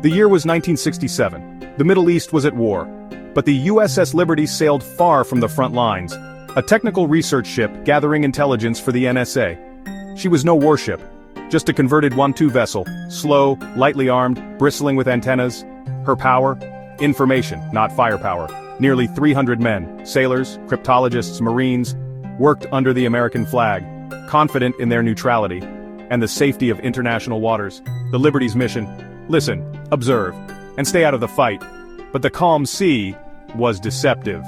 The year was 1967. The Middle East was at war. But the USS Liberty sailed far from the front lines, a technical research ship gathering intelligence for the NSA. She was no warship, just a converted 1-2 vessel, slow, lightly armed, bristling with antennas. Her power? Information, not firepower. Nearly 300 men, sailors, cryptologists, marines, worked under the American flag, confident in their neutrality and the safety of international waters. The Liberty's mission: listen, observe, and stay out of the fight. But the calm sea was deceptive.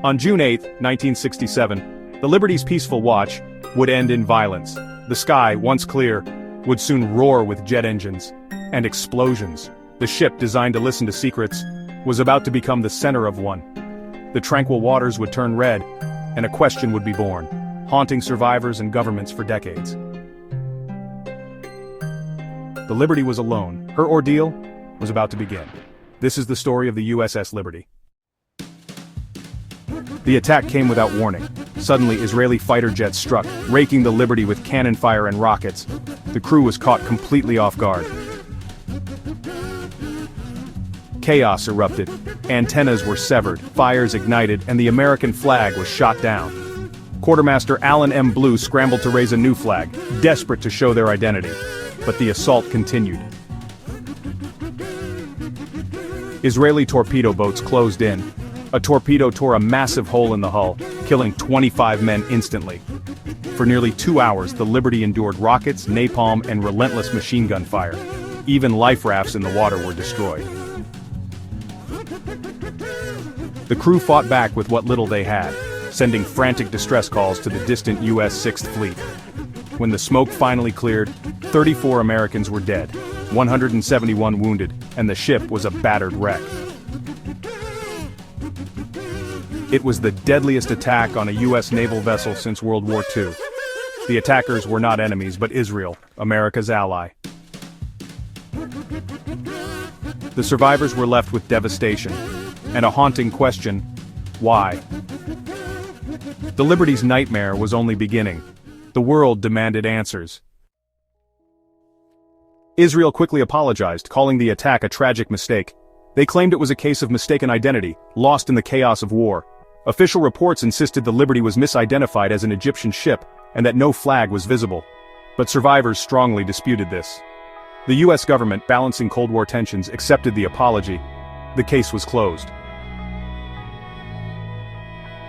On June 8, 1967, the Liberty's peaceful watch would end in violence. The sky, once clear, would soon roar with jet engines and explosions. The ship, designed to listen to secrets, was about to become the center of one. The tranquil waters would turn red, and a question would be born, haunting survivors and governments for decades. The Liberty was alone. Her ordeal was about to begin. This is the story of the USS Liberty. The attack came without warning. Suddenly, Israeli fighter jets struck, raking the Liberty with cannon fire and rockets. The crew was caught completely off guard. Chaos erupted. Antennas were severed, fires ignited, and the American flag was shot down. Quartermaster Alan M. Blue scrambled to raise a new flag, desperate to show their identity. But the assault continued. Israeli torpedo boats closed in. A torpedo tore a massive hole in the hull, killing 25 men instantly. For nearly 2 hours, the Liberty endured rockets, napalm, and relentless machine gun fire. Even life rafts in the water were destroyed. The crew fought back with what little they had, sending frantic distress calls to the distant U.S. Sixth Fleet. When the smoke finally cleared, 34 Americans were dead, 171 wounded, and the ship was a battered wreck. It was the deadliest attack on a U.S. naval vessel since World War II. The attackers were not enemies, but Israel, America's ally. The survivors were left with devastation, and a haunting question: why? The Liberty's nightmare was only beginning. The world demanded answers. Israel quickly apologized, calling the attack a tragic mistake. They claimed it was a case of mistaken identity, lost in the chaos of war. Official reports insisted the Liberty was misidentified as an Egyptian ship, and that no flag was visible. But survivors strongly disputed this. The U.S. government, balancing Cold War tensions, accepted the apology. The case was closed.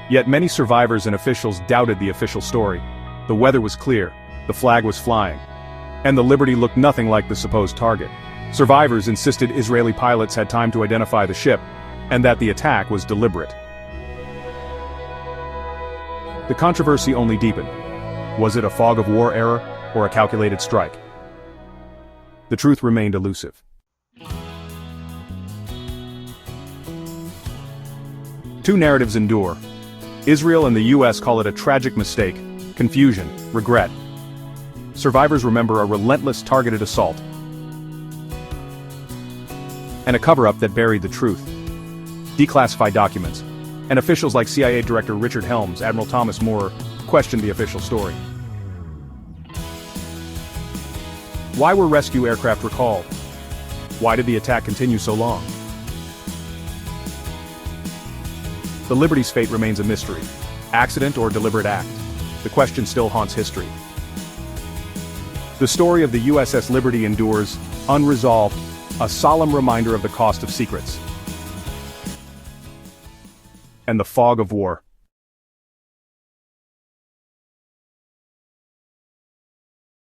Yet many survivors and officials doubted the official story. The weather was clear, the flag was flying, and the Liberty looked nothing like the supposed target. Survivors insisted Israeli pilots had time to identify the ship, and that the attack was deliberate. The controversy only deepened. Was it a fog of war error, or a calculated strike? The truth remained elusive. Two narratives endure. Israel and the U.S. call it a tragic mistake, confusion, regret. Survivors remember a relentless targeted assault, and a cover-up that buried the truth. Declassified documents, and officials like CIA Director Richard Helms, Admiral Thomas Moore, questioned the official story. Why were rescue aircraft recalled? Why did the attack continue so long? The Liberty's fate remains a mystery. Accident or deliberate act? The question still haunts history. The story of the USS Liberty endures, unresolved, a solemn reminder of the cost of secrets and the fog of war.